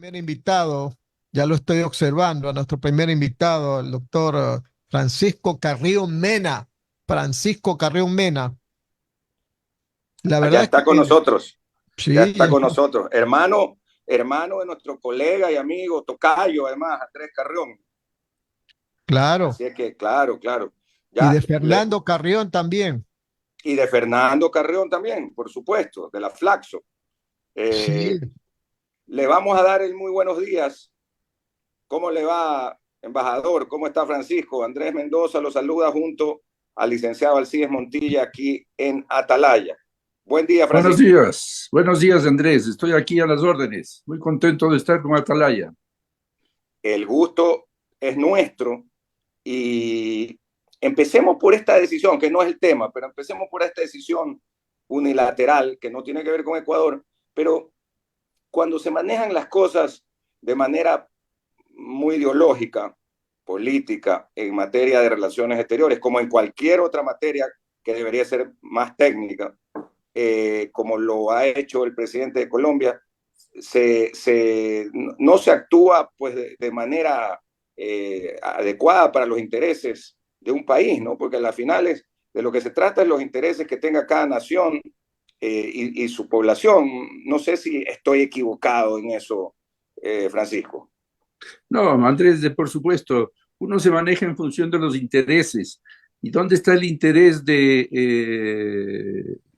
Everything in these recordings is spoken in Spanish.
primer invitado, ya lo estoy observando, a nuestro primer invitado, el doctor Francisco Carrillo Mena. Francisco Carrillo Mena. La Ya verdad es está con que nosotros, ya sí, está con nosotros. Hermano de nuestro colega y amigo, tocayo, además, Andrés Carrión. claro. Así es que, claro, claro. Y Ya de le, Fernando Carrión también. y de Fernando Carrión también, por supuesto, de la Flaxo. Sí, Eh, Le vamos a dar el muy buenos días. ¿Cómo le va, embajador? ¿Cómo está Francisco? Andrés Mendoza lo saluda junto al licenciado Alcides Montilla aquí en Atalaya. Buen día, Francisco. Buenos días Andrés, estoy aquí a las órdenes, muy contento de estar con Atalaya. El gusto es nuestro y empecemos por esta decisión, que no es el tema, pero empecemos por esta decisión unilateral que no tiene que ver con Ecuador, pero cuando se manejan las cosas de manera muy ideológica, política, en materia de relaciones exteriores, como en cualquier otra materia que debería ser más técnica, como lo ha hecho el presidente de Colombia, no se actúa pues de manera adecuada para los intereses de un país, ¿no? Porque a las finales de lo que se trata es los intereses que tenga cada nación y su población. No sé si estoy equivocado en eso, Francisco. No, Andrés, por supuesto, uno se maneja en función de los intereses. ¿Y dónde está el interés de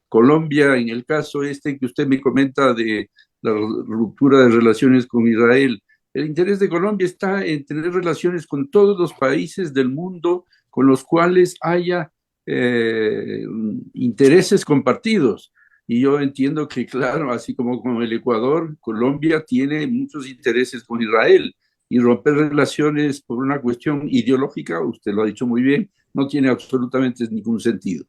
Colombia en el caso este que usted me comenta de la ruptura de relaciones con Israel? El interés de Colombia está en tener relaciones con todos los países del mundo con los cuales haya intereses compartidos. Y yo entiendo que, claro, así como con el Ecuador, Colombia tiene muchos intereses con Israel y romper relaciones por una cuestión ideológica, usted lo ha dicho muy bien, no tiene absolutamente ningún sentido.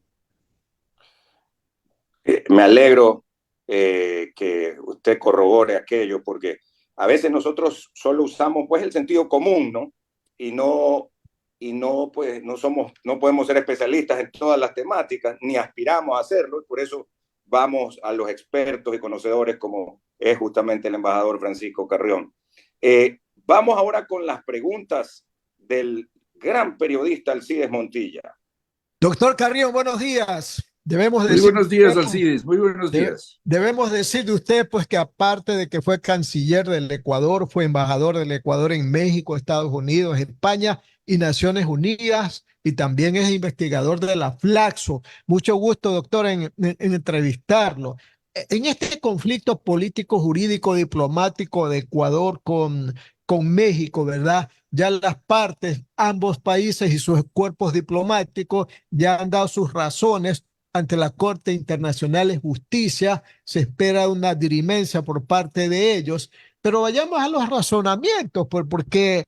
Me alegro que usted corrobore aquello, porque a veces nosotros solo usamos pues el sentido común, ¿no? Y no, pues no podemos ser especialistas en todas las temáticas, ni aspiramos a hacerlo, y por eso vamos a los expertos y conocedores como es justamente el embajador Francisco Carrión. Vamos ahora con las preguntas del gran periodista Alcides Montilla. doctor Carrión, buenos días. Debemos Muy decir buenos días, Alcides, muy buenos días. Debemos decir de usted, pues, que aparte de que fue canciller del Ecuador, fue embajador del Ecuador en México, Estados Unidos, España y Naciones Unidas, y también es investigador de la Flaxo. Mucho gusto, doctor, en entrevistarlo. En este conflicto político, jurídico, diplomático de Ecuador con México, ¿verdad? Ya las partes, ambos países y sus cuerpos diplomáticos ya han dado sus razones ante la Corte Internacional de Justicia. Se espera una dirimencia por parte de ellos, pero vayamos a los razonamientos, porque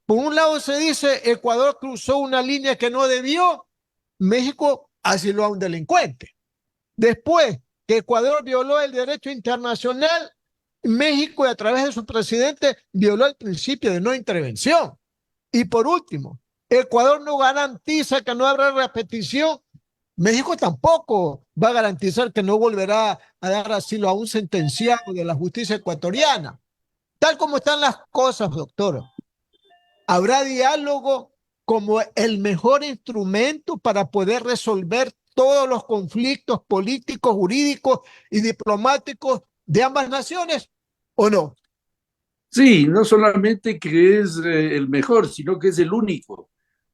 por un lado se dice Ecuador cruzó una línea que no debió, México asiló a un delincuente. Después que Ecuador violó el derecho internacional, México, a través de su presidente, violó el principio de no intervención. Y por último, Ecuador no garantiza que no habrá repetición. México tampoco va a garantizar que no volverá a dar asilo a un sentenciado de la justicia ecuatoriana. Tal como están las cosas, doctor, habrá diálogo como el mejor instrumento para poder resolver todos los conflictos políticos, jurídicos y diplomáticos de ambas naciones, ¿o no? Sí, no solamente que es el mejor, sino que es el único,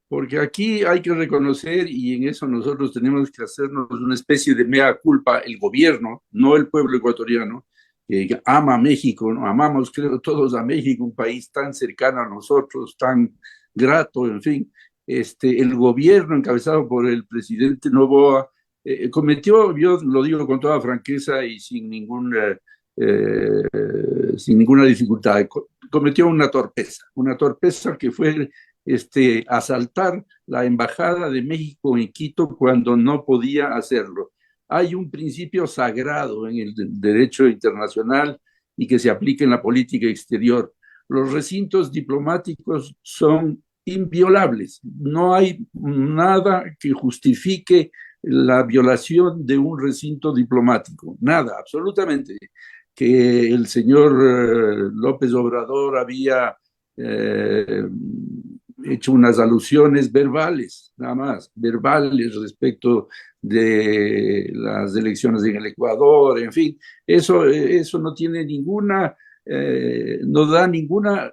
porque aquí hay que reconocer, y en eso nosotros tenemos que hacernos una especie de mea culpa, el gobierno, no el pueblo ecuatoriano, que ama a México, ¿no? Amamos, creo, todos a México, un país tan cercano a nosotros, tan grato, en fin. El gobierno encabezado por el presidente Noboa cometió, yo lo digo con toda franqueza y sin ninguna dificultad, cometió una torpeza que fue asaltar la embajada de México en Quito cuando no podía hacerlo. Hay un principio sagrado en el derecho internacional y que se aplica en la política exterior. Los recintos diplomáticos son inviolables. No hay nada que justifique la violación de un recinto diplomático. Nada, absolutamente. que el señor López Obrador había hecho unas alusiones verbales, nada más, verbales respecto de las elecciones en el Ecuador, en fin, eso no tiene ninguna, no da ninguna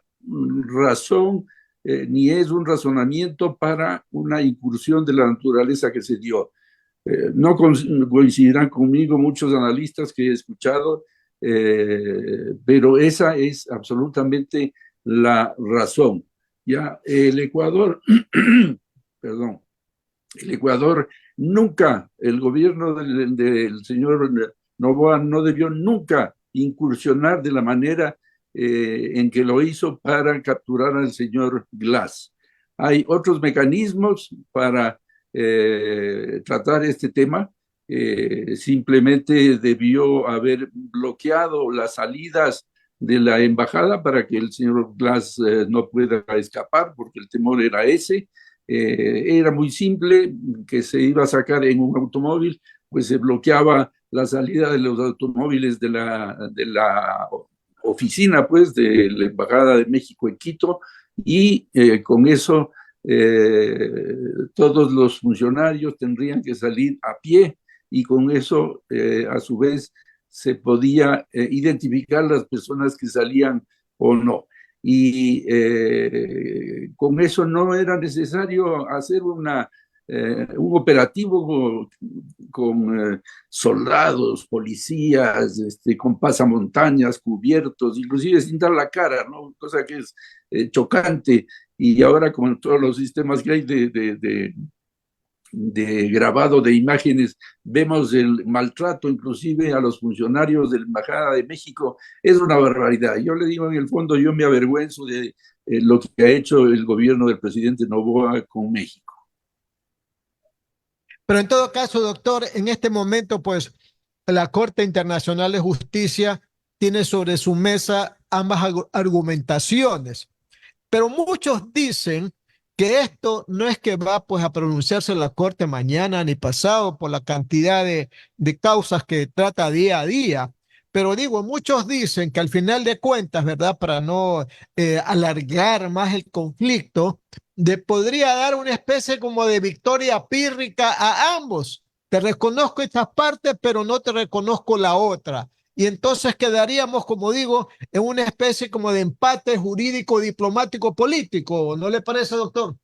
razón, ni es un razonamiento para una incursión de la naturaleza que se dio. No coincidirán conmigo muchos analistas que he escuchado, pero esa es absolutamente la razón. Ya el Ecuador, perdón, el Ecuador nunca, el gobierno del señor Noboa no debió nunca incursionar de la manera en que lo hizo para capturar al señor Glass. Hay otros mecanismos para tratar este tema. Simplemente debió haber bloqueado las salidas de la embajada para que el señor Glass no pueda escapar, porque el temor era ese. Era muy simple, que se iba a sacar en un automóvil, pues se bloqueaba la salida de los automóviles de la oficina, pues, de la Embajada de México en Quito, y con eso todos los funcionarios tendrían que salir a pie, y con eso, a su vez, se podía identificar las personas que salían o no. Y con eso no era necesario hacer un operativo con soldados, policías, con pasamontañas, cubiertos, inclusive sin dar la cara, ¿no? Cosa que es chocante. Y ahora con todos los sistemas que hay de grabado de imágenes, vemos el maltrato inclusive a los funcionarios de la Embajada de México, es una barbaridad. Yo le digo, en el fondo, yo me avergüenzo de lo que ha hecho el gobierno del presidente Noboa con México. Pero en todo caso, doctor, en este momento, pues la Corte Internacional de Justicia tiene sobre su mesa ambas argumentaciones. Pero muchos dicen que esto no es que va pues a pronunciarse la Corte mañana ni pasado por la cantidad de causas que trata día a día. Pero digo, muchos dicen que al final de cuentas, ¿verdad? Para no alargar más el conflicto, podría dar una especie como de victoria pírrica a ambos. Te reconozco estas partes, pero no te reconozco la otra. Y entonces quedaríamos, como digo, en una especie como de empate jurídico, diplomático, político. ¿No le parece, doctor?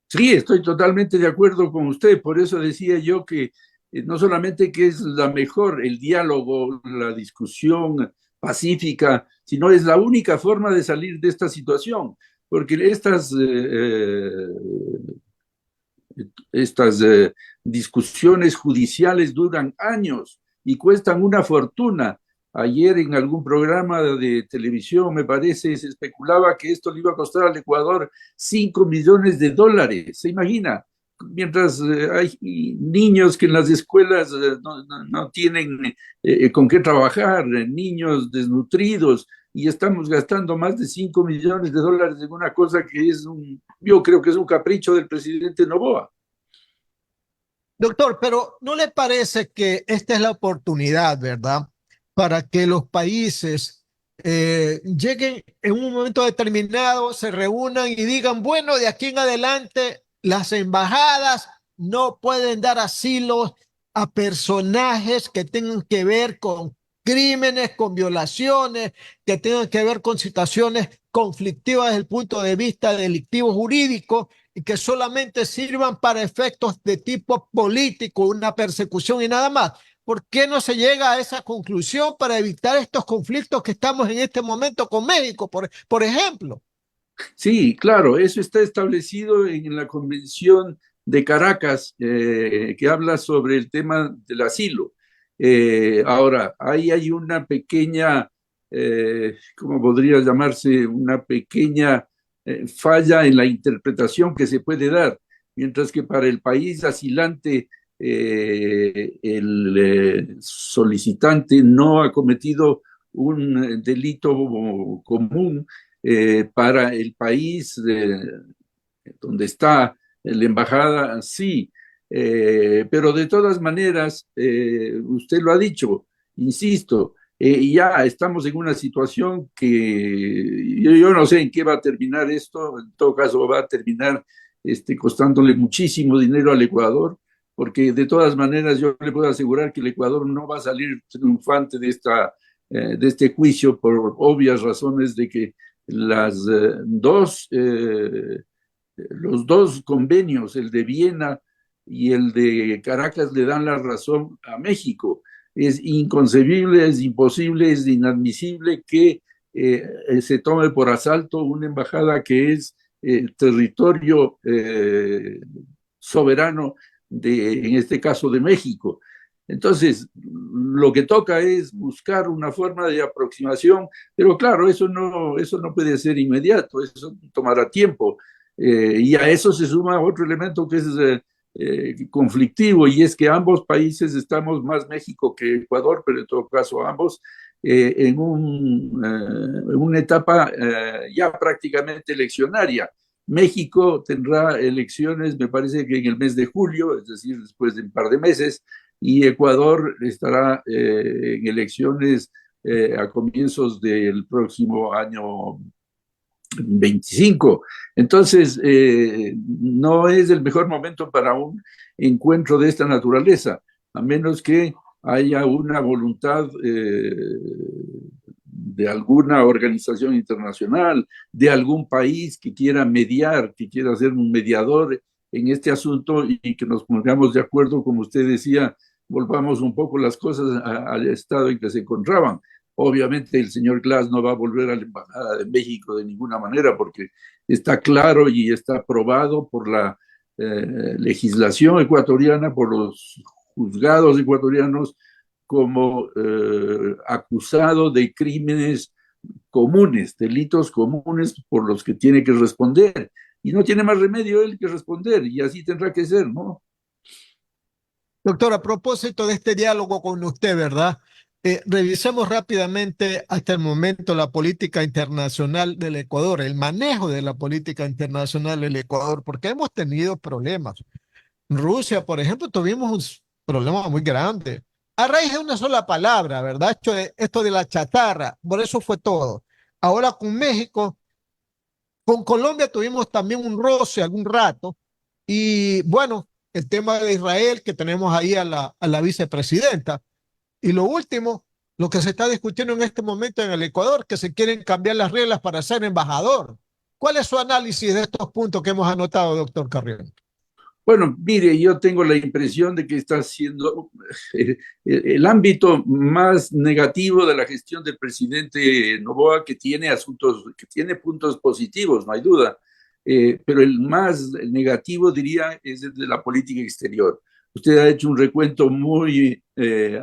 Sí, estoy totalmente de acuerdo con usted. Por eso decía yo que no solamente que es la mejor, el diálogo, la discusión pacífica, sino es la única forma de salir de esta situación. Porque estas discusiones judiciales duran años y cuestan una fortuna. Ayer en algún programa de televisión, me parece, se especulaba que esto le iba a costar al Ecuador 5 millones de dólares. ¿Se imagina? Mientras hay niños que en las escuelas no tienen con qué trabajar, niños desnutridos, y estamos gastando más de 5 millones de dólares en una cosa que yo creo que es un capricho del presidente Noboa. Doctor, pero ¿no le parece que esta es la oportunidad, verdad, para que los países lleguen en un momento determinado, se reúnan y digan, bueno, de aquí en adelante las embajadas no pueden dar asilo a personajes que tengan que ver con crímenes, con violaciones, que tengan que ver con situaciones conflictivas desde el punto de vista delictivo jurídico y que solamente sirvan para efectos de tipo político, una persecución y nada más? ¿Por qué no se llega a esa conclusión para evitar estos conflictos que estamos en este momento con México, por ejemplo? Sí, claro, eso está establecido en la Convención de Caracas, que habla sobre el tema del asilo. Ahora, ahí hay una pequeña, ¿cómo podría llamarse? Una pequeña falla en la interpretación que se puede dar, mientras que para el país asilante, el solicitante no ha cometido un delito común. Para el país donde está la embajada, sí, pero de todas maneras, usted lo ha dicho, insisto, Ya estamos en una situación que yo no sé en qué va a terminar esto, en todo caso va a terminar costándole muchísimo dinero al Ecuador, porque de todas maneras yo le puedo asegurar que el Ecuador no va a salir triunfante de este juicio por obvias razones de que las los dos convenios, el de Viena y el de Caracas, le dan la razón a México. Es inconcebible, es imposible, es inadmisible que se tome por asalto una embajada que es territorio soberano en este caso de México. Entonces, lo que toca es buscar una forma de aproximación, pero claro, eso no puede ser inmediato, eso tomará tiempo. Y a eso se suma otro elemento que es conflictivo, y es que ambos países estamos, más México que Ecuador, pero en todo caso ambos, en una etapa ya prácticamente eleccionaria. México tendrá elecciones, me parece que en el mes de julio, es decir, después de un par de meses, y Ecuador estará en elecciones a comienzos del próximo año 25. Entonces, no es el mejor momento para un encuentro de esta naturaleza, a menos que haya una voluntad de alguna organización internacional, de algún país que quiera mediar, que quiera ser un mediador en este asunto y que nos pongamos de acuerdo, como usted decía, volvamos un poco las cosas al estado en que se encontraban. Obviamente el señor Glass no va a volver a la Embajada de México de ninguna manera porque está claro y está aprobado por la legislación ecuatoriana, por los juzgados ecuatorianos, como acusado de crímenes comunes, delitos comunes por los que tiene que responder. Y no tiene más remedio él que responder, y así tendrá que ser, ¿no? Doctor, a propósito de este diálogo con usted, ¿verdad? Revisemos rápidamente hasta el momento la política internacional del Ecuador, el manejo de la política internacional del Ecuador, porque hemos tenido problemas. Rusia, por ejemplo, tuvimos un problema muy grande. A raíz de una sola palabra, ¿verdad? Esto de la chatarra, por eso fue todo. Ahora con México, con Colombia tuvimos también un roce algún rato. Y bueno, el tema de Israel, que tenemos ahí a la vicepresidenta. Y lo último, lo que se está discutiendo en este momento en el Ecuador, que se quieren cambiar las reglas para ser embajador. ¿Cuál es su análisis de estos puntos que hemos anotado, doctor Carrión? Bueno, mire, yo tengo la impresión de que está siendo el ámbito más negativo de la gestión del presidente Noboa, que tiene asuntos, que tiene puntos positivos, no hay duda, pero el más negativo, diría, es el de la política exterior. Usted ha hecho un recuento muy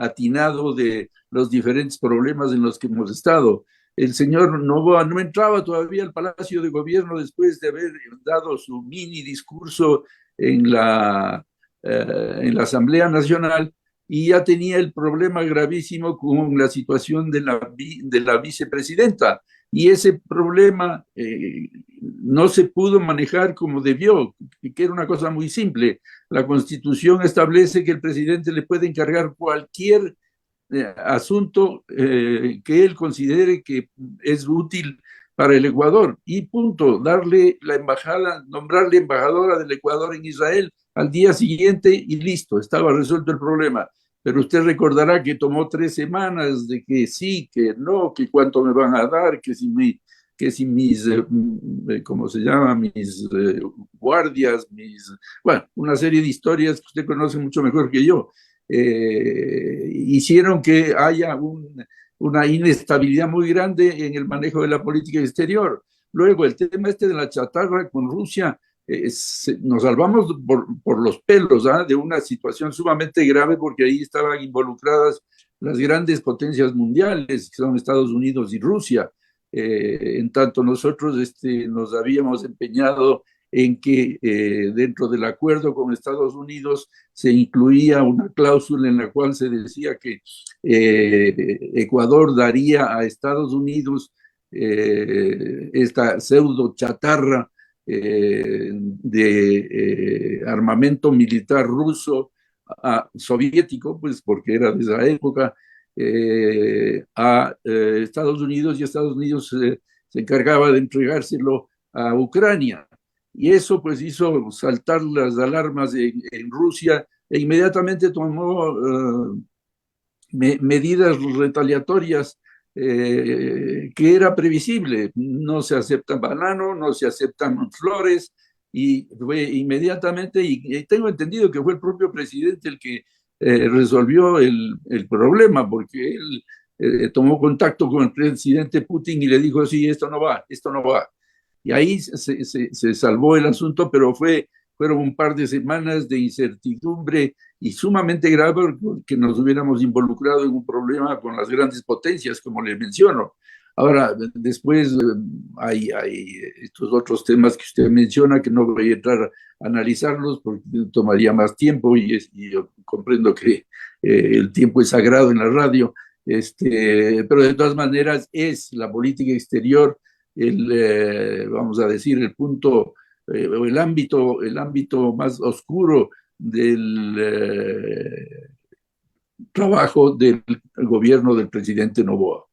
atinado de los diferentes problemas en los que hemos estado. El señor Noboa no entraba todavía al Palacio de Gobierno después de haber dado su mini discurso en la Asamblea Nacional, y ya tenía el problema gravísimo con la situación de la vicepresidenta. Y ese problema no se pudo manejar como debió, que era una cosa muy simple. La Constitución establece que el presidente le puede encargar cualquier asunto que él considere que es útil para el Ecuador, y punto, darle la embajada, nombrarle embajadora del Ecuador en Israel al día siguiente y listo, estaba resuelto el problema. Pero usted recordará que tomó 3 semanas de que sí, que no, que cuánto me van a dar, que si mis, ¿cómo se llama? Mis guardias, bueno, una serie de historias que usted conoce mucho mejor que yo, hicieron que haya una inestabilidad muy grande en el manejo de la política exterior. Luego, el tema este de la chatarra con Rusia, nos salvamos por los pelos de una situación sumamente grave, porque ahí estaban involucradas las grandes potencias mundiales, que son Estados Unidos y Rusia. En tanto nosotros nos habíamos empeñado en que dentro del acuerdo con Estados Unidos se incluía una cláusula en la cual se decía que Ecuador daría a Estados Unidos esta pseudo chatarra de armamento militar ruso soviético, pues porque era de esa época, a Estados Unidos, y Estados Unidos se encargaba de entregárselo a Ucrania. Y eso pues hizo saltar las alarmas en Rusia, e inmediatamente tomó medidas retaliatorias, que era previsible. No se aceptan bananos, no se aceptan flores, y fue inmediatamente, y tengo entendido que fue el propio presidente el que resolvió el problema, porque él tomó contacto con el presidente Putin y le dijo, sí, esto no va, esto no va. Y ahí se salvó el asunto, pero fueron un par de semanas de incertidumbre y sumamente grave, porque nos hubiéramos involucrado en un problema con las grandes potencias, como les menciono. Ahora, después hay estos otros temas que usted menciona, que no voy a entrar a analizarlos porque tomaría más tiempo, y yo comprendo que el tiempo es sagrado en la radio, pero de todas maneras es la política exterior vamos a decir, el punto, el ámbito más oscuro del trabajo del gobierno del presidente Noboa.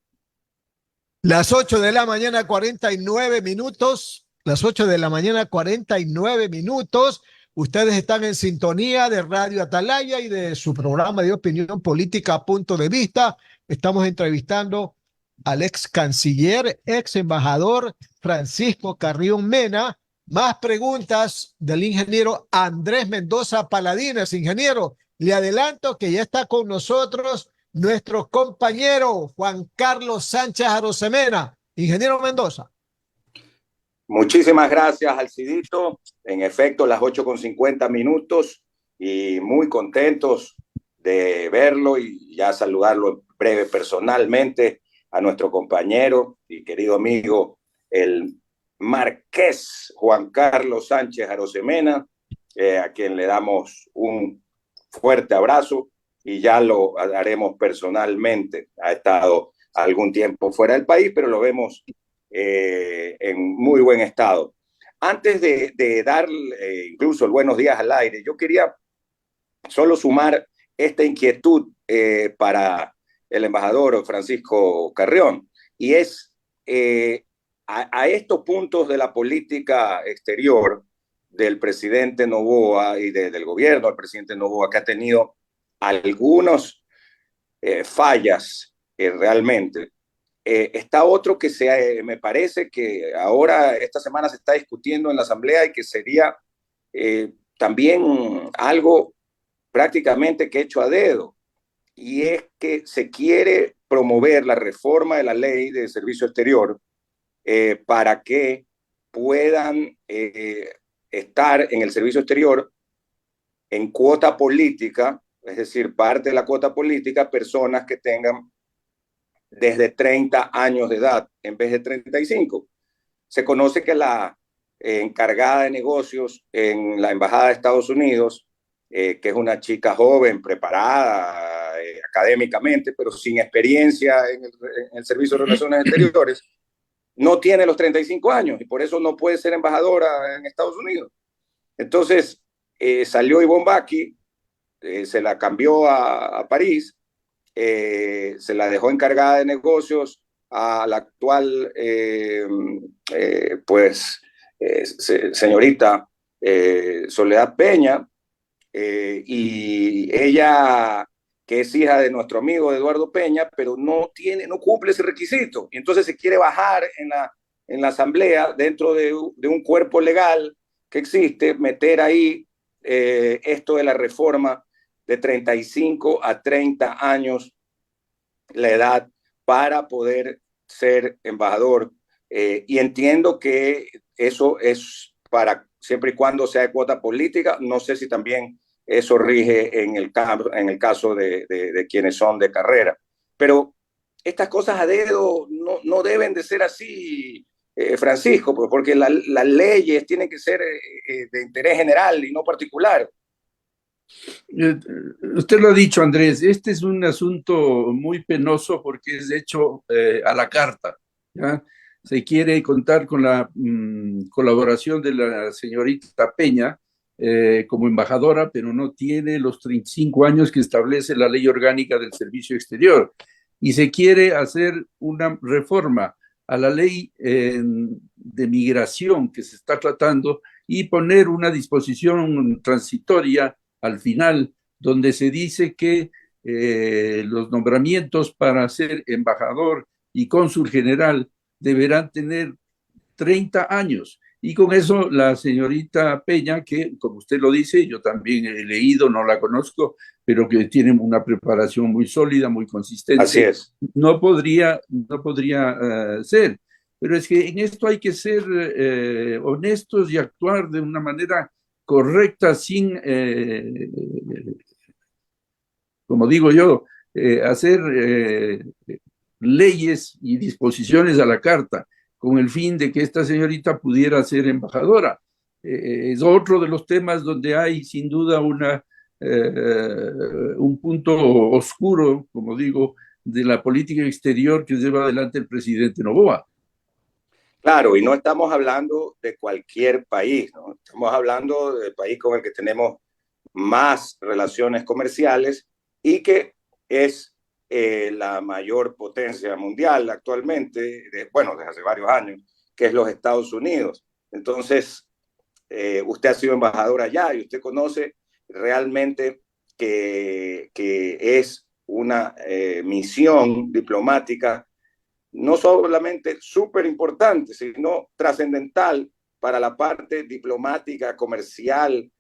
Las 8 de la mañana, 49 minutos. Las 8 de la mañana, 49 minutos. Ustedes están en sintonía de Radio Atalaya y de su programa de opinión política Punto de Vista. Estamos entrevistando al ex canciller, ex embajador Francisco Carrión Mena. Más preguntas del ingeniero Andrés Mendoza Paladines. Ingeniero, le adelanto que ya está con nosotros nuestro compañero Juan Carlos Sánchez Arosemena. Ingeniero Mendoza. Muchísimas gracias, Alcidito. En efecto, las 8:50 y muy contentos de verlo y ya saludarlo en breve personalmente a nuestro compañero y querido amigo, el marqués Juan Carlos Sánchez Arosemena, a quien le damos un fuerte abrazo y ya lo haremos personalmente. Ha estado algún tiempo fuera del país, pero lo vemos en muy buen estado. Antes de dar incluso el buenos días al aire, yo quería solo sumar esta inquietud para el embajador Francisco Carrión, y es a estos puntos de la política exterior del presidente Noboa y del gobierno del presidente Noboa, que ha tenido algunas fallas realmente. Está otro que me parece que ahora esta semana se está discutiendo en la Asamblea y que sería también algo prácticamente que hecho a dedo, y es que se quiere promover la reforma de la ley de servicio exterior para que puedan estar en el servicio exterior en cuota política, es decir, parte de la cuota política, personas que tengan desde 30 años de edad en vez de 35. Se conoce que la encargada de negocios en la Embajada de Estados Unidos, que es una chica joven, preparada académicamente, pero sin experiencia en el Servicio de Relaciones Exteriores, no tiene los 35 años y por eso no puede ser embajadora en Estados Unidos. Entonces salió Ivonne Bacchi, se la cambió a París, se la dejó encargada de negocios a la actual señorita Soledad Peña, y ella, que es hija de nuestro amigo Eduardo Peña, pero no cumple ese requisito, y entonces se quiere bajar en la Asamblea, dentro de un cuerpo legal que existe, meter ahí esto de la reforma de 35 a 30 años la edad para poder ser embajador, y entiendo que eso es para siempre y cuando sea de cuota política. No sé si también eso rige en el caso de quienes son de carrera, pero estas cosas a dedo no deben de ser así, Francisco, porque las leyes tienen que ser de interés general y no particular. Usted lo ha dicho, Andrés, este es un asunto muy penoso porque es hecho a la carta, ¿ya? Se quiere contar con la colaboración de la señorita Peña como embajadora, pero no tiene los 35 años que establece la ley orgánica del servicio exterior. y se quiere hacer una reforma a la ley de migración que se está tratando y poner una disposición transitoria al final donde se dice que los nombramientos para ser embajador y cónsul general deberán tener 30 años. Y con eso la señorita Peña, que como usted lo dice, yo también he leído, no la conozco, pero que tiene una preparación muy sólida, muy consistente, Así es. no podría ser. Pero es que en esto hay que ser honestos y actuar de una manera correcta, sin, como digo yo, hacer leyes y disposiciones a la carta con el fin de que esta señorita pudiera ser embajadora. Es otro de los temas donde hay sin duda un punto oscuro, como digo, de la política exterior que lleva adelante el presidente Noboa. Claro, y no estamos hablando de cualquier país, ¿no? Estamos hablando del país con el que tenemos más relaciones comerciales y que es la mayor potencia mundial actualmente, bueno, desde hace varios años, que es los Estados Unidos. Entonces, usted ha sido embajador allá y usted conoce realmente que es una misión diplomática no solamente súper importante, sino trascendental para la parte diplomática, comercial,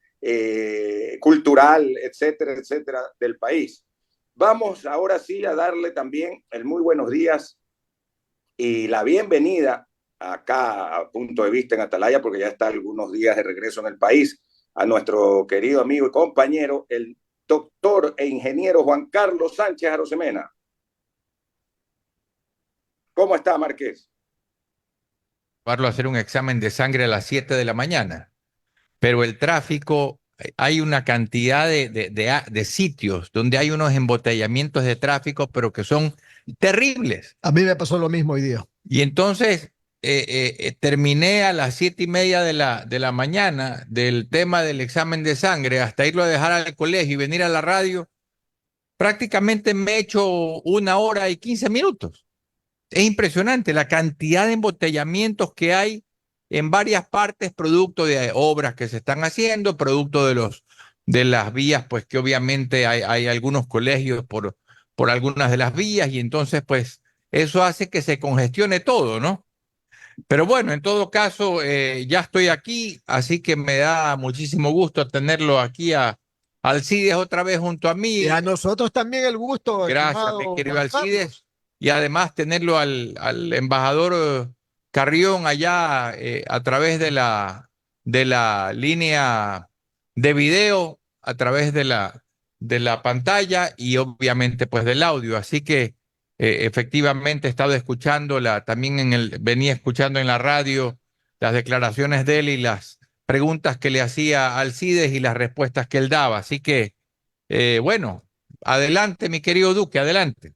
cultural, etcétera, etcétera, del país. Vamos ahora sí a darle también el muy buenos días y la bienvenida acá a Punto de Vista en Atalaya, porque ya está algunos días de regreso en el país, a nuestro querido amigo y compañero, el doctor e ingeniero Juan Carlos Sánchez Arosemena. ¿Cómo está, Marqués? Llevarlo a hacer un examen de sangre a las 7 de la mañana, pero el tráfico, hay una cantidad de sitios donde hay unos embotellamientos de tráfico, pero que son terribles. A mí me pasó lo mismo hoy día. Y entonces terminé a las 7:30 de la mañana del tema del examen de sangre, hasta irlo a dejar al colegio y venir a la radio. Prácticamente me he hecho 1 hora y 15 minutos. Es impresionante la cantidad de embotellamientos que hay en varias partes, producto de obras que se están haciendo, producto de las vías, pues que obviamente hay algunos colegios por algunas de las vías, y entonces pues eso hace que se congestione todo, ¿no? Pero bueno, en todo caso, ya estoy aquí, así que me da muchísimo gusto tenerlo aquí a Alcides otra vez junto a mí. Y a nosotros también el gusto, Gracias, mi estimado querido Juan Alcides. Carlos. Y además tenerlo al embajador Carrión allá a través de la línea de video, a través de la pantalla y obviamente pues del audio. Así que efectivamente he estado escuchándola, también venía escuchando en la radio las declaraciones de él y las preguntas que le hacía Alcides y las respuestas que él daba. Así que, bueno, adelante, mi querido Duque, adelante.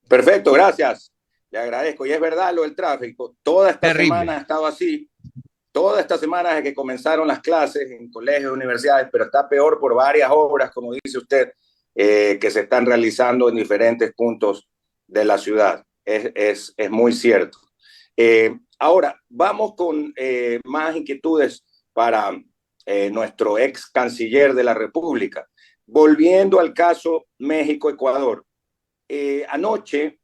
Perfecto, gracias. Le agradezco. Y es verdad lo del tráfico. Toda esta Terrible. semana ha estado así. Toda esta semana desde que comenzaron las clases en colegios, universidades, pero está peor por varias obras, como dice usted, que se están realizando en diferentes puntos de la ciudad. Es muy cierto. Ahora, vamos con más inquietudes para nuestro ex canciller de la República. Volviendo al caso México-Ecuador. Anoche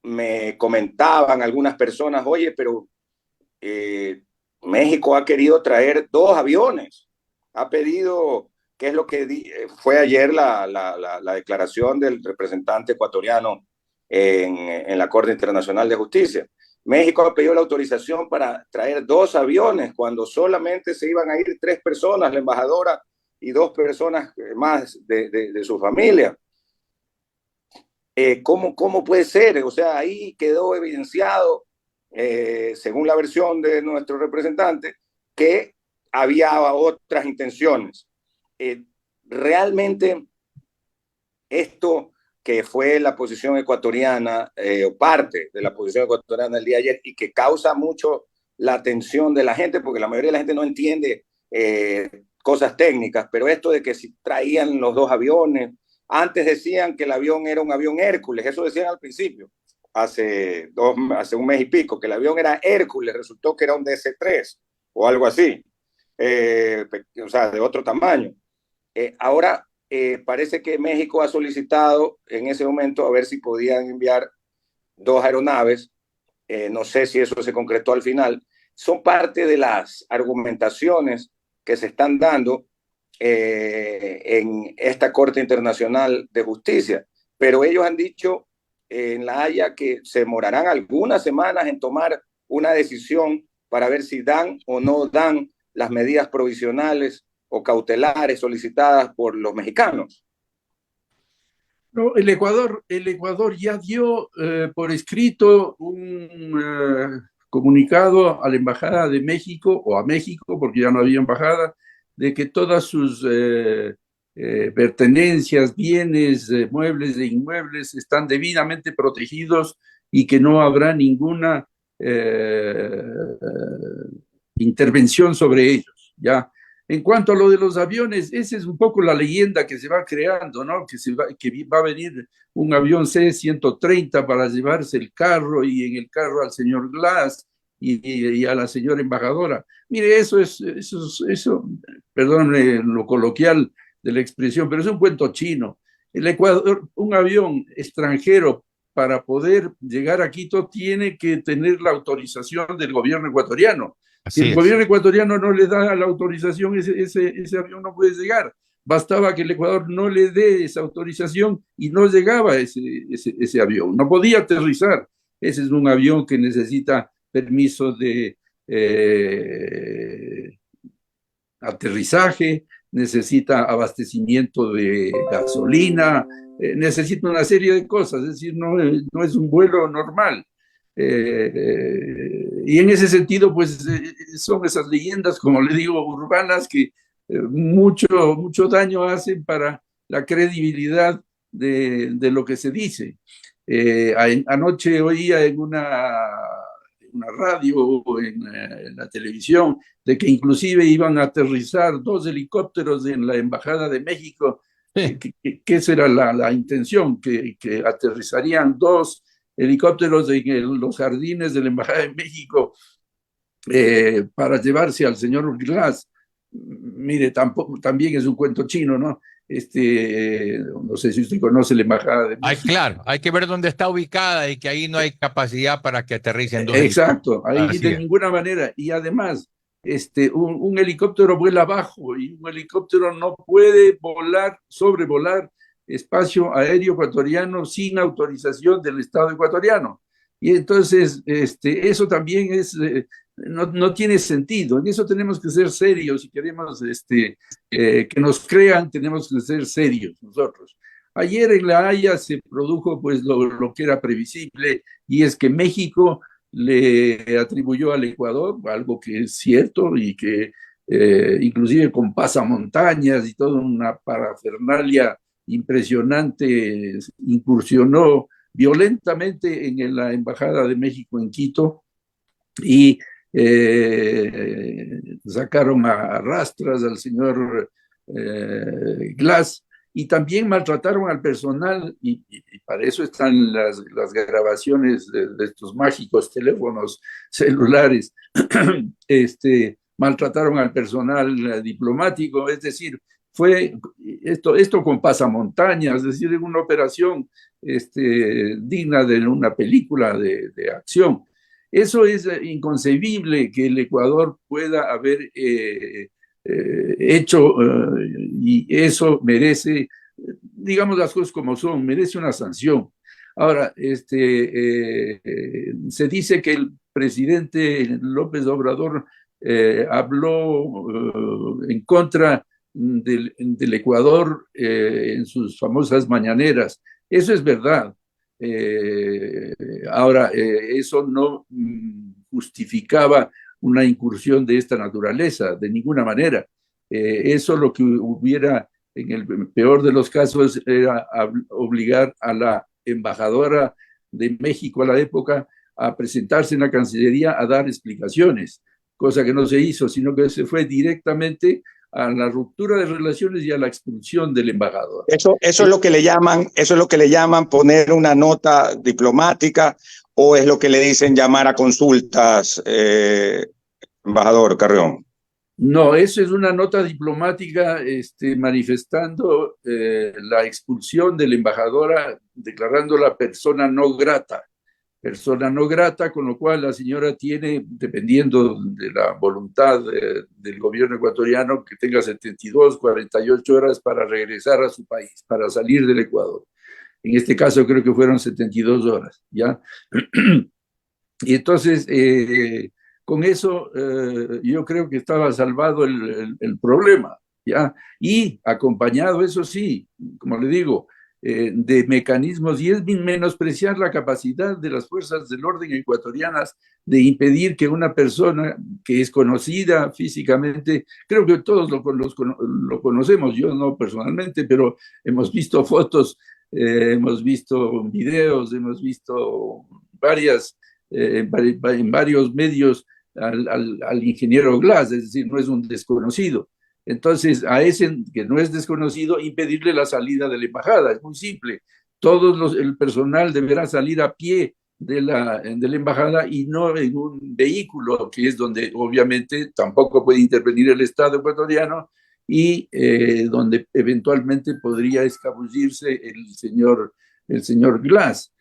me comentaban algunas personas, oye, pero México ha querido traer 2 aviones, ha pedido, ¿qué es lo que fue ayer la declaración del representante ecuatoriano en la Corte Internacional de Justicia? México ha pedido la autorización para traer 2 aviones cuando solamente se iban a ir 3 personas, la embajadora y 2 personas más de su familia. ¿Cómo puede ser? O sea, ahí quedó evidenciado, según la versión de nuestro representante, que había otras intenciones. Realmente, esto que fue la posición ecuatoriana, o parte de la posición ecuatoriana el día de ayer, y que causa mucho la atención de la gente, porque la mayoría de la gente no entiende cosas técnicas, pero esto de que si traían los 2 aviones, Antes decían que el avión era un avión Hércules, eso decían al principio, hace un mes y pico, que el avión era Hércules, resultó que era un DC-3 o algo así, o sea, de otro tamaño. Ahora parece que México ha solicitado en ese momento a ver si podían enviar 2 aeronaves, no sé si eso se concretó al final. Son parte de las argumentaciones que se están dando en esta Corte Internacional de Justicia, pero ellos han dicho en La Haya que se demorarán algunas semanas en tomar una decisión para ver si dan o no dan las medidas provisionales o cautelares solicitadas por los mexicanos. No, el Ecuador ya dio por escrito un comunicado a la Embajada de México, o a México, porque ya no había embajada, de que todas sus pertenencias, bienes, muebles e inmuebles están debidamente protegidos y que no habrá ninguna intervención sobre ellos, ¿ya? En cuanto a lo de los aviones, esa es un poco la leyenda que se va creando, ¿no? Que va a venir un avión C-130 para llevarse el carro y en el carro al señor Glass y a la señora embajadora. Mire, eso, perdónenme lo coloquial de la expresión, pero es un cuento chino. El Ecuador, un avión extranjero para poder llegar a Quito tiene que tener la autorización del gobierno ecuatoriano. Si el gobierno ecuatoriano no le da la autorización, ese avión no puede llegar. Bastaba que el Ecuador no le dé esa autorización y no llegaba ese avión. No podía aterrizar. Ese es un avión que necesita permiso de aterrizaje, necesita abastecimiento de gasolina, necesita una serie de cosas. Es decir, no es un vuelo normal. Y en ese sentido, pues son esas leyendas, como le digo, urbanas, que mucho daño hacen para la credibilidad de lo que se dice. Anoche oía en una radio o en la televisión de que inclusive iban a aterrizar 2 helicópteros en la Embajada de México. Sí. Que esa era la intención, que aterrizarían 2 helicópteros en los jardines de la Embajada de México para llevarse al señor Glass. Mire, también es un cuento chino, ¿no? No sé si usted conoce la Embajada de México. Claro, hay que ver dónde está ubicada y que ahí no hay capacidad para que aterricen 2 Exacto, ahí de ninguna manera. Y además, un helicóptero vuela bajo y un helicóptero no puede sobrevolar espacio aéreo ecuatoriano sin autorización del Estado ecuatoriano. Y entonces, eso también no tiene sentido. En eso tenemos que ser serios. Si queremos que nos crean, tenemos que ser serios nosotros. Ayer en La Haya se produjo pues lo que era previsible, y es que México le atribuyó al Ecuador algo que es cierto y que inclusive con pasamontañas y toda una parafernalia impresionante, incursionó violentamente en la Embajada de México en Quito y sacaron a rastras al señor Glass, y también maltrataron al personal, y para eso están las grabaciones de estos mágicos teléfonos celulares. Maltrataron al personal diplomático, es decir, fue esto con pasamontañas, es decir, en una operación digna de una película de acción. Eso es inconcebible que el Ecuador pueda haber hecho, y eso merece, digamos las cosas como son, merece una sanción. Ahora, se dice que el presidente López Obrador habló en contra del Ecuador en sus famosas mañaneras. Eso es verdad. Ahora, eso no justificaba una incursión de esta naturaleza, de ninguna manera. Eso lo que hubiera, en el peor de los casos, era obligar a la embajadora de México a la época a presentarse en la Cancillería a dar explicaciones, cosa que no se hizo, sino que se fue directamente a la ruptura de relaciones y a la expulsión del embajador. Eso es lo que le llaman, eso es lo que le llaman poner una nota diplomática, o es lo que le dicen llamar a consultas, embajador Carrión. No, eso es una nota diplomática manifestando la expulsión de la embajadora, declarándola persona no grata, con lo cual la señora tiene, dependiendo de la voluntad del gobierno ecuatoriano, que tenga 72, 48 horas para regresar a su país, para salir del Ecuador. En este caso creo que fueron 72 horas, ¿ya? Y entonces, con eso yo creo que estaba salvado el problema, ¿ya? Y acompañado, eso sí, como le digo, de mecanismos, y es menospreciar la capacidad de las fuerzas del orden ecuatorianas de impedir que una persona que es conocida físicamente, creo que todos lo conocemos, yo no personalmente, pero hemos visto fotos, hemos visto videos, hemos visto en varios medios al ingeniero Glass, es decir, no es un desconocido. Entonces, a ese que no es desconocido, impedirle la salida de la embajada. Es muy simple. El personal deberá salir a pie de la embajada y no en un vehículo, que es donde obviamente tampoco puede intervenir el Estado ecuatoriano y donde eventualmente podría escabullirse el señor Glass.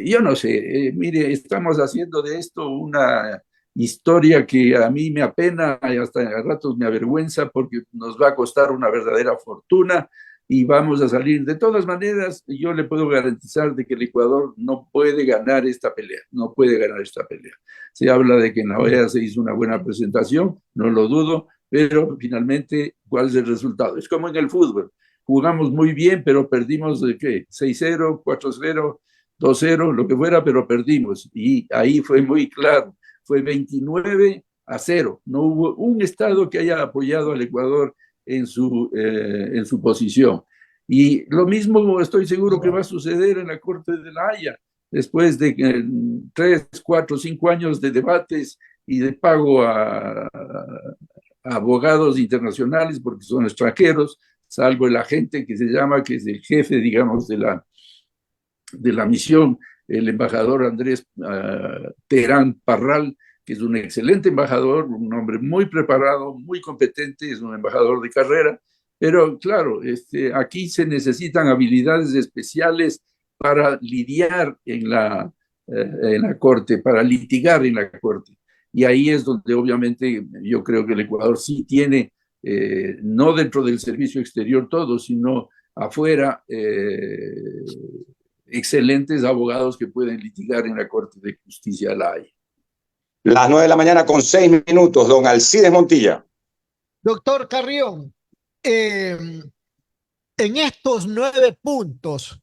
Yo no sé, mire, estamos haciendo de esto una historia que a mí me apena y hasta a ratos me avergüenza porque nos va a costar una verdadera fortuna y vamos a salir. De todas maneras, yo le puedo garantizar de que el Ecuador no puede ganar esta pelea, no puede ganar esta pelea. Se habla de que en la OEA se hizo una buena presentación, no lo dudo, pero finalmente, ¿cuál es el resultado? Es como en el fútbol, jugamos muy bien, pero perdimos de ¿qué? 6-0, 4-0, 2-0, lo que fuera, pero perdimos. Y ahí fue muy claro, fue 29-0. No hubo un Estado que haya apoyado al Ecuador en su posición. Y lo mismo estoy seguro que va a suceder en la Corte de la Haya, después de 3, 4, 5 años de debates y de pago a abogados internacionales, porque son extranjeros, salvo el agente que se llama, que es el jefe, digamos, de la misión, el embajador Andrés Terán Parral, que es un excelente embajador, un hombre muy preparado, muy competente, es un embajador de carrera, pero claro, aquí se necesitan habilidades especiales para lidiar en la corte, para litigar en la corte. Y ahí es donde obviamente yo creo que el Ecuador sí tiene, no dentro del servicio exterior todo, sino afuera, excelentes abogados que pueden litigar en la Corte de Justicia de la Haya. Las 9:06 don Alcides Montilla. Doctor Carrión, en estos 9 puntos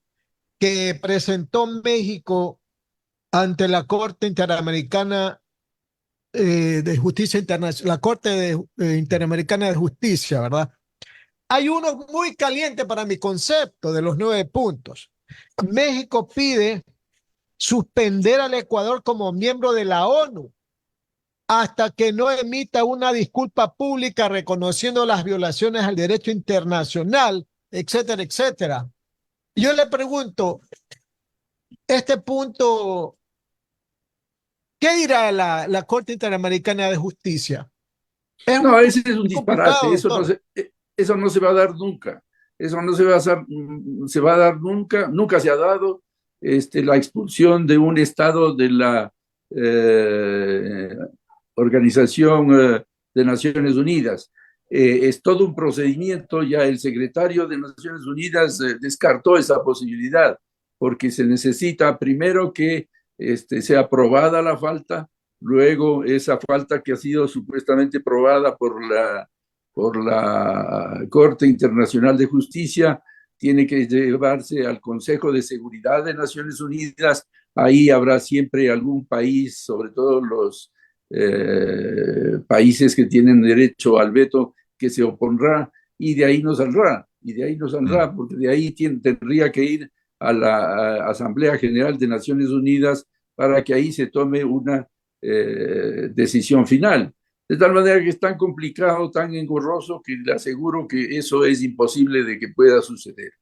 que presentó México ante la Corte Interamericana de Justicia Internacional, la Corte Interamericana de Justicia, ¿verdad? Hay uno muy caliente para mi concepto de los 9 puntos. México pide suspender al Ecuador como miembro de la ONU hasta que no emita una disculpa pública reconociendo las violaciones al derecho internacional, etcétera, etcétera. Yo le pregunto, este punto, ¿qué dirá la Corte Interamericana de Justicia? No, ese es un disparate, complicado, eso no se va a dar nunca, eso no se va a dar nunca, nunca se ha dado la expulsión de un Estado de la Organización de Naciones Unidas. Es todo un procedimiento, ya el secretario de Naciones Unidas descartó esa posibilidad, porque se necesita primero que sea aprobada la falta, luego esa falta que ha sido supuestamente probada por la Corte Internacional de Justicia tiene que llevarse al Consejo de Seguridad de Naciones Unidas. Ahí habrá siempre algún país, sobre todo los países que tienen derecho al veto, que se opondrá, y de ahí no saldrá, porque de ahí tendría que ir a la Asamblea General de Naciones Unidas para que ahí se tome una decisión final. De tal manera que es tan complicado, tan engorroso, que le aseguro que eso es imposible de que pueda suceder.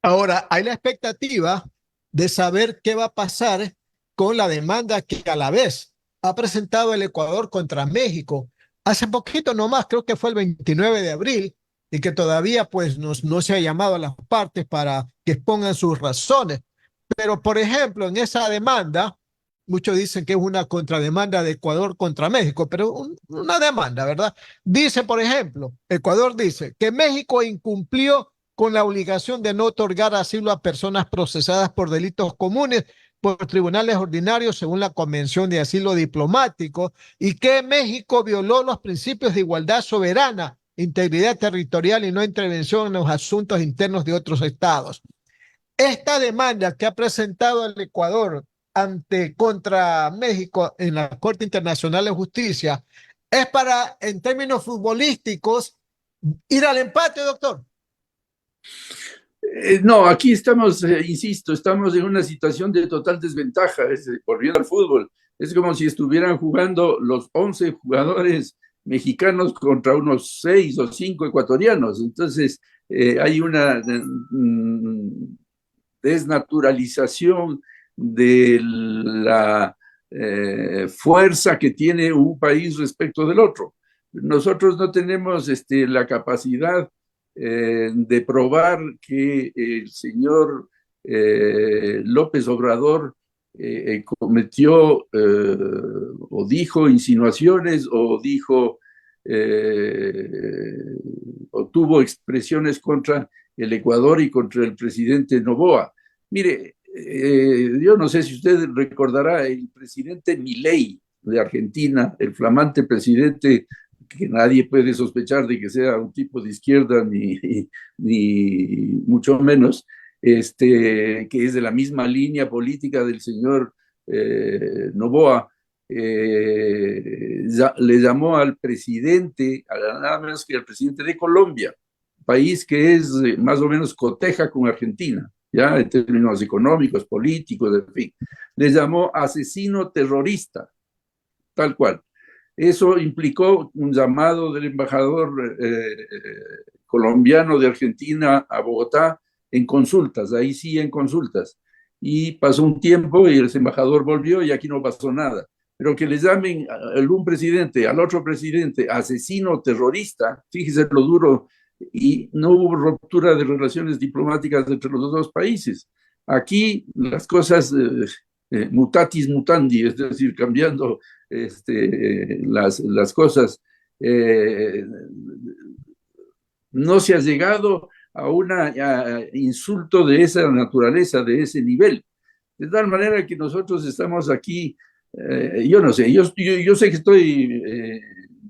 Ahora, hay la expectativa de saber qué va a pasar con la demanda que a la vez ha presentado el Ecuador contra México. Hace poquito nomás, creo que fue el 29 de abril, y que todavía pues no se ha llamado a las partes para que expongan sus razones. Pero, por ejemplo, en esa demanda, muchos dicen que es una contrademanda de Ecuador contra México, pero una demanda, ¿verdad? Dice, por ejemplo, Ecuador dice que México incumplió con la obligación de no otorgar asilo a personas procesadas por delitos comunes por tribunales ordinarios según la Convención de Asilo Diplomático, y que México violó los principios de igualdad soberana, integridad territorial y no intervención en los asuntos internos de otros estados. Esta demanda que ha presentado el Ecuador contra México en la Corte Internacional de Justicia es para, en términos futbolísticos, ir al empate, doctor. No, aquí estamos, insisto, estamos en una situación de total desventaja, volviendo al fútbol. Es como si estuvieran jugando los 11 jugadores mexicanos contra unos 6 o 5 ecuatorianos. Entonces, hay una desnaturalización de la fuerza que tiene un país respecto del otro. Nosotros no tenemos la capacidad de probar que el señor López Obrador cometió o dijo insinuaciones o dijo o tuvo expresiones contra el Ecuador y contra el presidente Noboa. Mire, yo no sé si usted recordará el presidente Milei de Argentina, el flamante presidente que nadie puede sospechar de que sea un tipo de izquierda ni mucho menos, que es de la misma línea política del señor Noboa, le llamó al presidente, nada menos que al presidente de Colombia, país que es más o menos coteja con Argentina, ya en términos económicos, políticos, en fin, le llamó asesino terrorista, tal cual. Eso implicó un llamado del embajador colombiano de Argentina a Bogotá en consultas, ahí sí en consultas. Y pasó un tiempo y el embajador volvió y aquí no pasó nada. Pero que le llamen a algún presidente, al otro presidente, asesino terrorista, fíjese lo duro, y no hubo ruptura de relaciones diplomáticas entre los dos países. Aquí las cosas mutatis mutandi, es decir, cambiando las cosas, no se ha llegado a un insulto de esa naturaleza, de ese nivel. De tal manera que nosotros estamos aquí, yo no sé, yo sé que estoy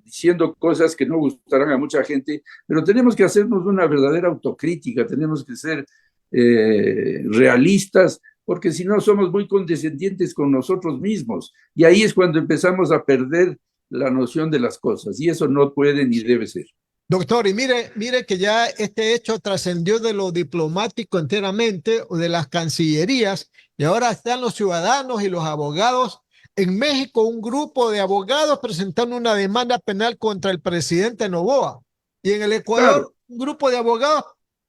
diciendo cosas que no gustarán a mucha gente, pero tenemos que hacernos una verdadera autocrítica, tenemos que ser realistas, porque si no somos muy condescendientes con nosotros mismos. Y ahí es cuando empezamos a perder la noción de las cosas, y eso no puede ni debe ser. Doctor, y mire que ya este hecho trascendió de lo diplomático enteramente o de las cancillerías, y ahora están los ciudadanos y los abogados. En México, un grupo de abogados presentando una demanda penal contra el presidente Noboa. Y en el Ecuador, Claro. un grupo de abogados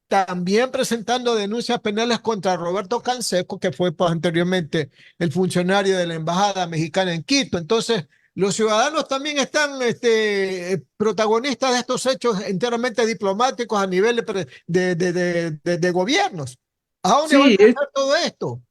también presentando denuncias penales contra Roberto Canseco, que fue pues, anteriormente el funcionario de la Embajada Mexicana en Quito. Entonces, los ciudadanos también están protagonistas de estos hechos enteramente diplomáticos a nivel de gobiernos. ¿A dónde va a Sí, alcanzar todo esto?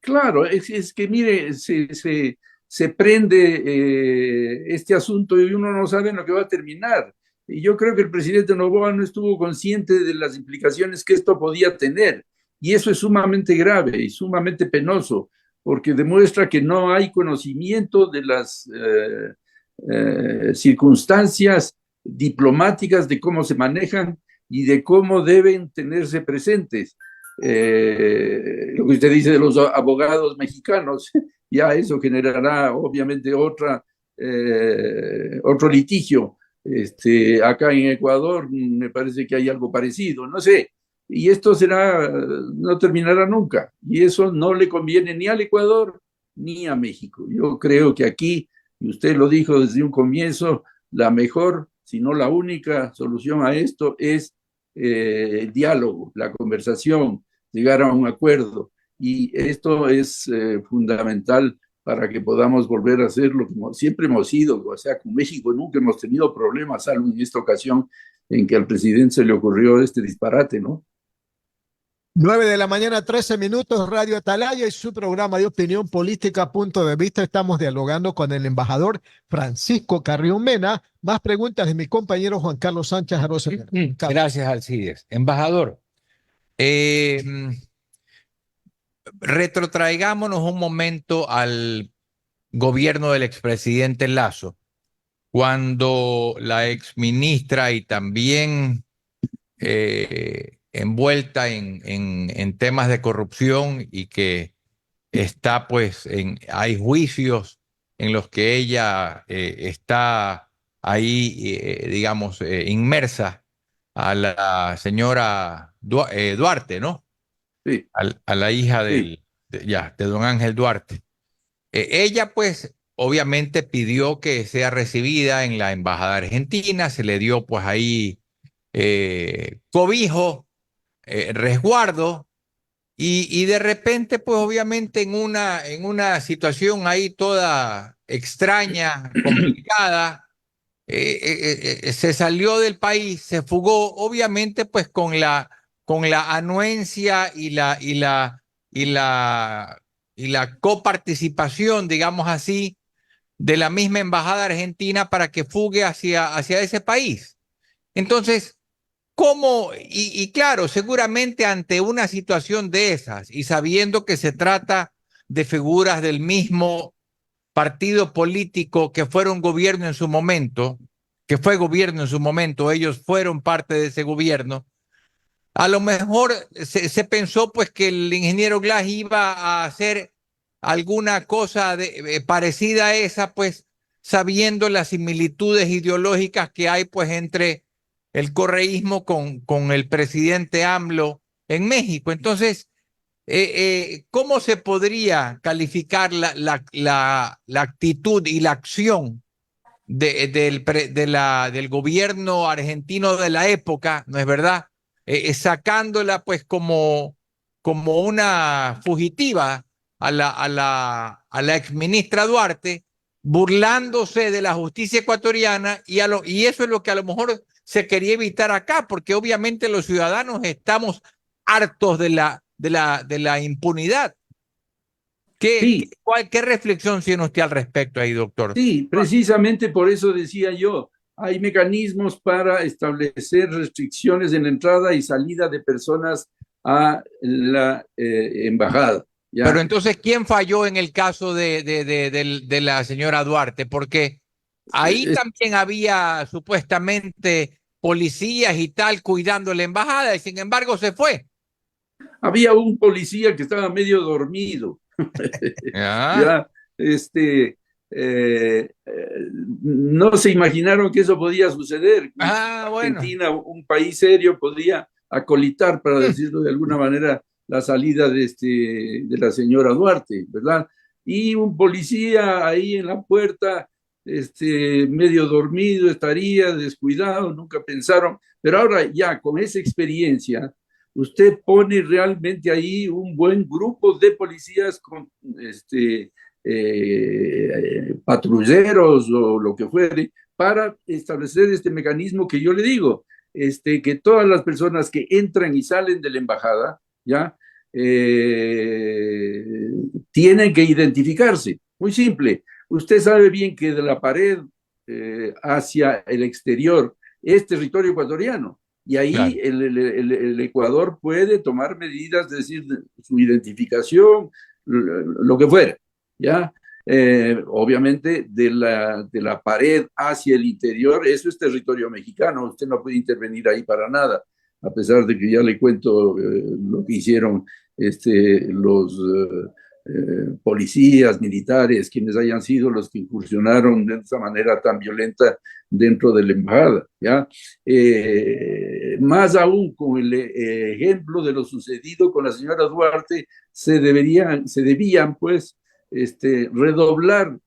claro, es que mire, se prende este asunto y uno no sabe en lo que va a terminar. Y yo creo que el presidente Noboa no estuvo consciente de las implicaciones que esto podía tener. Y eso es sumamente grave y sumamente penoso, porque demuestra que no hay conocimiento de las circunstancias diplomáticas, de cómo se manejan y de cómo deben tenerse presentes. Lo que usted dice de los abogados mexicanos, ya eso generará obviamente otro litigio. Acá en Ecuador me parece que hay algo parecido, no sé, y esto no terminará nunca, y eso no le conviene ni al Ecuador ni a México. Yo creo que aquí y usted lo dijo desde un comienzo, la mejor, si no la única solución a esto es el diálogo, la conversación, llegar a un acuerdo. Y esto es fundamental para que podamos volver a ser lo que siempre hemos sido. O sea, con México nunca hemos tenido problemas, salvo en esta ocasión en que al presidente se le ocurrió este disparate, ¿no? 9 de la mañana, 13 minutos, Radio Atalaya y su programa de opinión política, punto de vista. Estamos dialogando con el embajador Francisco Carrión Mena. Más preguntas de mi compañero Juan Carlos Sánchez Arosemena. Gracias, Alcides. Embajador, retrotraigámonos un momento al gobierno del expresidente Lazo, cuando la exministra y también envuelta en temas de corrupción y que está pues hay juicios en los que ella está ahí, digamos, inmersa a la señora Duarte, ¿no? Sí, A la hija sí. de don Ángel Duarte. Ella pues obviamente pidió que sea recibida en la embajada argentina, se le dio pues ahí cobijo, resguardo, y de repente pues obviamente en una situación ahí toda extraña, complicada, se salió del país, se fugó, obviamente pues con la anuencia y la coparticipación, digamos así, de la misma embajada argentina para que fugue hacia ese país. Entonces, ¿cómo? Y claro, seguramente ante una situación de esas y sabiendo que se trata de figuras del mismo partido político que fueron gobierno en su momento, que fue gobierno en su momento, ellos fueron parte de ese gobierno, a lo mejor se pensó pues que el ingeniero Glass iba a hacer alguna cosa parecida a esa, pues sabiendo las similitudes ideológicas que hay pues entre el correísmo con el presidente AMLO en México. Entonces, ¿cómo se podría calificar la actitud y la acción del gobierno argentino de la época, ¿no es verdad? Sacándola pues como una fugitiva a la exministra Duarte, burlándose de la justicia ecuatoriana y eso es lo que a lo mejor se quería evitar acá, porque obviamente los ciudadanos estamos hartos de la impunidad. Sí, ¿Qué reflexión tiene usted al respecto ahí, doctor? sí, precisamente por eso decía yo, hay mecanismos para establecer restricciones en la entrada y salida de personas a la embajada, Pero ¿ya? entonces, ¿quién falló en el caso de la señora Duarte? Porque ahí Es- también había supuestamente policías y tal cuidando la embajada y sin embargo se fue. Había un policía que estaba medio dormido, Ah, ¿ya? Este, no se imaginaron que eso podía suceder. bueno. Argentina, un país serio, podía acolitar, para decirlo de alguna manera, la salida de la señora Duarte, ¿verdad? Y un policía ahí en la puerta, medio dormido, estaría descuidado, nunca pensaron, pero ahora ya con esa experiencia, usted pone realmente ahí un buen grupo de policías con patrulleros o lo que fuere, para establecer este mecanismo que yo le digo, que todas las personas que entran y salen de la embajada, ya, tienen que identificarse. Muy simple. Usted sabe bien que de la pared hacia el exterior es territorio ecuatoriano. Y ahí Claro. el Ecuador puede tomar medidas, es decir, su identificación, lo que fuera, ¿ya? Obviamente de la pared hacia el interior, eso es territorio mexicano, usted no puede intervenir ahí para nada, a pesar de que ya le cuento lo que hicieron los policías, militares, quienes hayan sido los que incursionaron de esa manera tan violenta dentro de la embajada, ¿ya? Más aún con el ejemplo de lo sucedido con la señora Duarte, se debían pues redoblar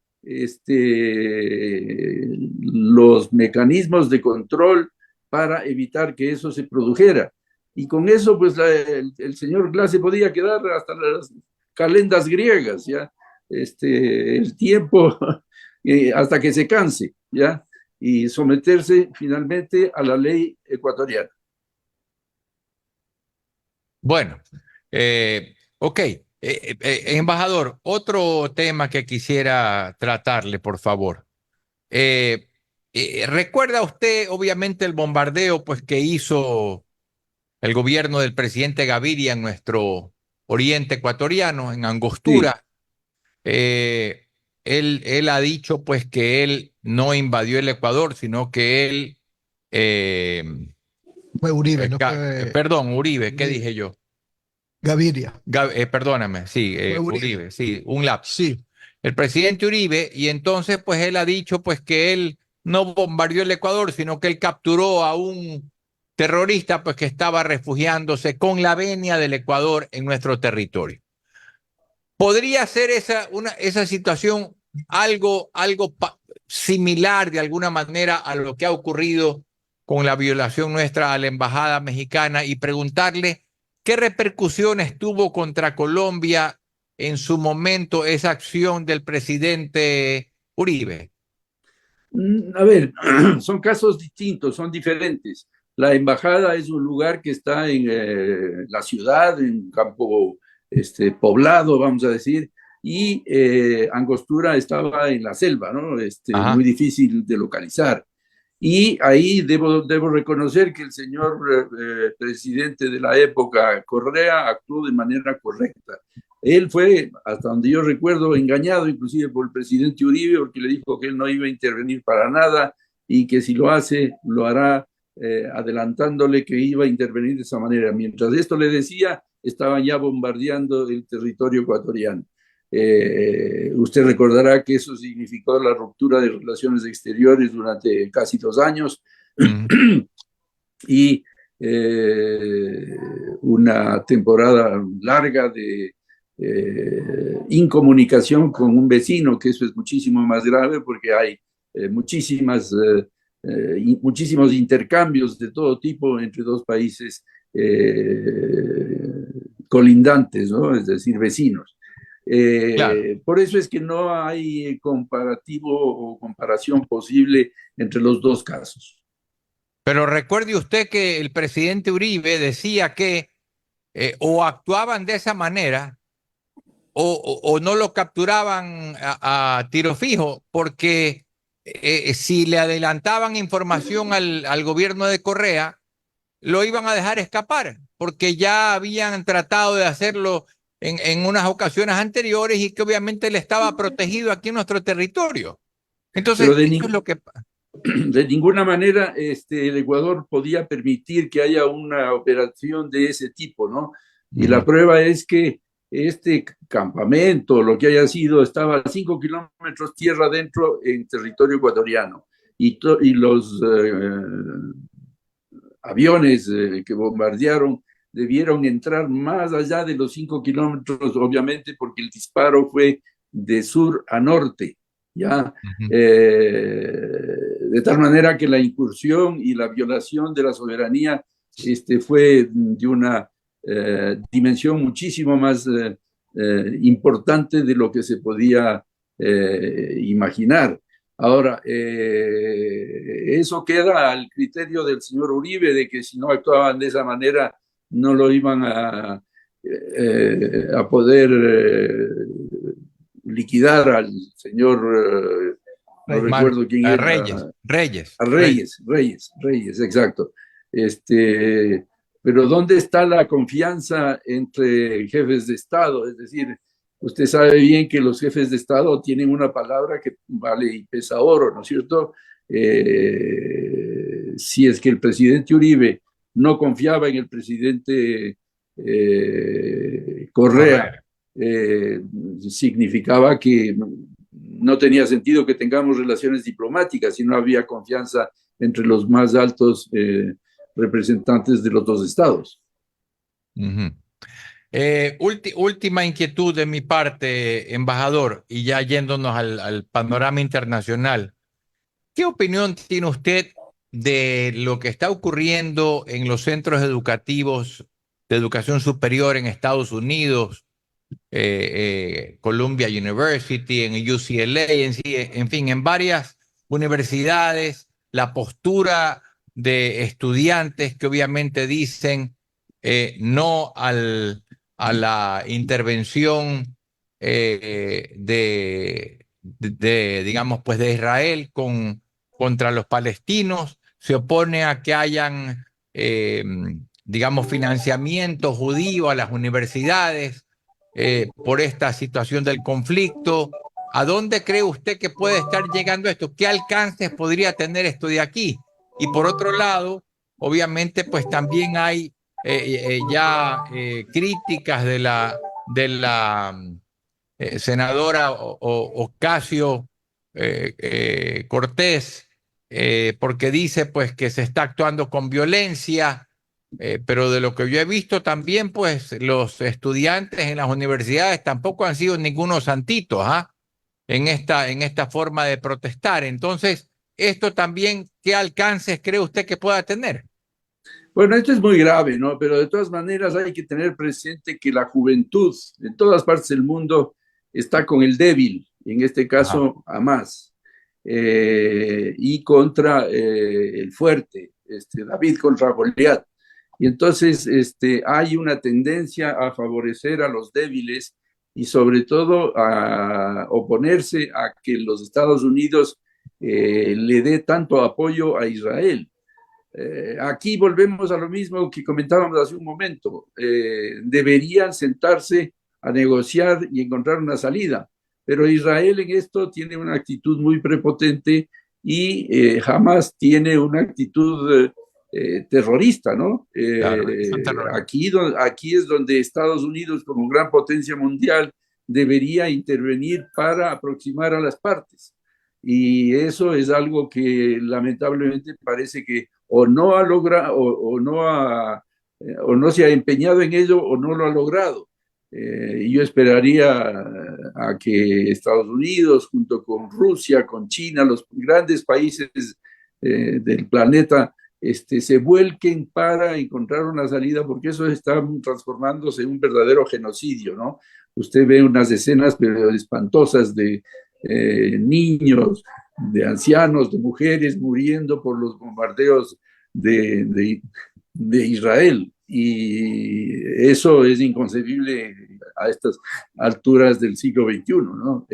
los mecanismos de control para evitar que eso se produjera. Y con eso, pues, el señor Glass se podía quedar hasta las calendas griegas, ¿ya? El tiempo hasta que se canse, ¿ya? Y someterse finalmente a la ley ecuatoriana. Bueno, ok. Embajador, otro tema que quisiera tratarle, por favor. ¿Recuerda usted, obviamente, el bombardeo pues, que hizo el gobierno del presidente Gaviria en nuestro oriente ecuatoriano, en Sí. Angostura? Él ha dicho pues que él no invadió el Ecuador, sino que él, eh, Fue Uribe, no fue perdón, Uribe, ¿qué Uribe. dije yo? Gaviria. Perdóname, sí, Fue Uribe. Uribe, sí, un lapsus. Sí. El presidente Uribe, y entonces pues él ha dicho pues que él no bombardeó el Ecuador, sino que él capturó a un terrorista pues que estaba refugiándose con la venia del Ecuador en nuestro territorio. ¿Podría ser esa situación algo similar de alguna manera a lo que ha ocurrido con la violación nuestra a la embajada mexicana y preguntarle qué repercusiones tuvo contra Colombia en su momento esa acción del presidente Uribe? A ver, son casos distintos, son diferentes. La embajada es un lugar que está en la ciudad, en un campo poblado, vamos a decir, y Angostura estaba en la selva, ¿no? Muy Ajá. difícil de localizar. Y ahí debo reconocer que el señor presidente de la época, Correa, actuó de manera correcta. Él fue, hasta donde yo recuerdo, engañado inclusive por el presidente Uribe, porque le dijo que él no iba a intervenir para nada y que si lo hace, lo hará adelantándole que iba a intervenir de esa manera. Mientras esto le decía, estaban ya bombardeando el territorio ecuatoriano. Usted recordará que eso significó la ruptura de relaciones exteriores durante casi 2 años y una temporada larga de incomunicación con un vecino, que eso es muchísimo más grave porque hay muchísimos intercambios de todo tipo entre dos países colindantes, ¿no? Es decir, vecinos. Claro. Por eso es que no hay comparativo o comparación posible entre los dos casos. Pero recuerde usted que el presidente Uribe decía que o actuaban de esa manera o no lo capturaban a tiro fijo, porque si le adelantaban información al gobierno de Correa, lo iban a dejar escapar, porque ya habían tratado de hacerlo en unas ocasiones anteriores y que obviamente él estaba protegido aquí en nuestro territorio. Pero Entonces, eso es lo que... de ninguna manera el Ecuador podía permitir que haya una operación de ese tipo, ¿no? Y la prueba es que este campamento, lo que haya sido, estaba a 5 kilómetros tierra adentro en territorio ecuatoriano. Y los aviones que bombardearon debieron entrar más allá de los 5 kilómetros, obviamente, porque el disparo fue de sur a norte, ¿ya? De tal manera que la incursión y la violación de la soberanía fue de una dimensión muchísimo más importante de lo que se podía imaginar. Ahora, eso queda al criterio del señor Uribe, de que si no actuaban de esa manera no lo iban a poder liquidar al señor, no recuerdo quién era. Reyes. A Reyes, exacto. Pero ¿dónde está la confianza entre jefes de Estado? Es decir, usted sabe bien que los jefes de Estado tienen una palabra que vale y pesa oro, ¿no es cierto? Si es que el presidente Uribe no confiaba en el presidente Correa, significaba que no tenía sentido que tengamos relaciones diplomáticas si no había confianza entre los más altos representantes de los dos estados. Última inquietud de mi parte, embajador, y ya yéndonos al panorama internacional. ¿Qué opinión tiene usted de lo que está ocurriendo en los centros educativos de educación superior en Estados Unidos, Columbia University, en UCLA, en fin, en varias universidades, la postura de estudiantes que obviamente dicen no a la intervención digamos, pues de Israel contra los palestinos, se opone a que hayan, digamos, financiamiento judío a las universidades por esta situación del conflicto. ¿A dónde cree usted que puede estar llegando esto? ¿Qué alcances podría tener esto de aquí? Y por otro lado, obviamente, pues también hay ya críticas de la senadora Ocasio Cortés, porque dice pues que se está actuando con violencia, pero de lo que yo he visto también, pues los estudiantes en las universidades tampoco han sido ningunos santitos, ¿ah? En esta forma de protestar. Entonces, esto también, ¿qué alcances cree usted que pueda tener? Bueno, esto es muy grave, ¿no? Pero de todas maneras hay que tener presente que la juventud en todas partes del mundo está con el débil, en este Ajá. caso Hamas, y contra el fuerte, David contra Goliat. Y entonces hay una tendencia a favorecer a los débiles y sobre todo a oponerse a que los Estados Unidos le dé tanto apoyo a Israel. Aquí volvemos a lo mismo que comentábamos hace un momento. Deberían sentarse a negociar y encontrar una salida. Pero Israel en esto tiene una actitud muy prepotente y Hamas tiene una actitud terrorista, ¿no? Claro, son terroristas. Aquí es donde Estados Unidos, como gran potencia mundial, debería intervenir para aproximar a las partes. Y eso es algo que lamentablemente parece que o no ha logrado o no se ha empeñado en ello o no lo ha logrado. Y yo esperaría a que Estados Unidos, junto con Rusia, con China, los grandes países del planeta, se vuelquen para encontrar una salida, porque eso está transformándose en un verdadero genocidio, ¿no? Usted ve unas escenas pero espantosas de niños, de ancianos, de mujeres muriendo por los bombardeos de Israel. Y eso es inconcebible a estas alturas del siglo XXI, ¿no?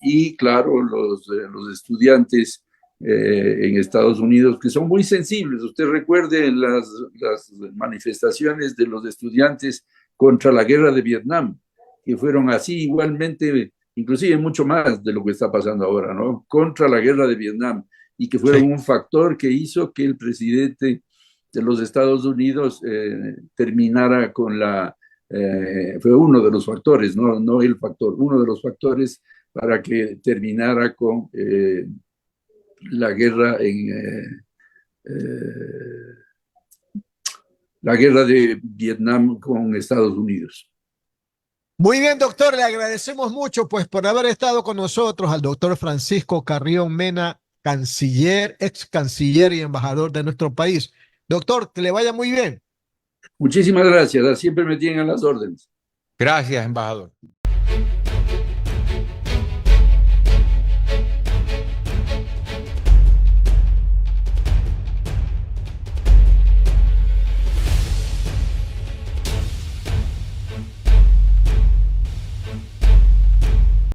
Y claro, los estudiantes en Estados Unidos, que son muy sensibles. Usted recuerde las manifestaciones de los estudiantes contra la guerra de Vietnam, que fueron así igualmente, inclusive mucho más de lo que está pasando ahora, ¿no? Contra la guerra de Vietnam, y que fueron Sí. un factor que hizo que el presidente de los Estados Unidos terminara con fue uno de los factores, no el factor, uno de los factores para que terminara con la guerra la guerra de Vietnam con Estados Unidos. Muy bien, doctor, le agradecemos mucho pues por haber estado con nosotros al doctor Francisco Carrión Mena, canciller, ex canciller y embajador de nuestro país. Doctor, que le vaya muy bien. Muchísimas gracias, siempre me tienen a las órdenes. Gracias, embajador.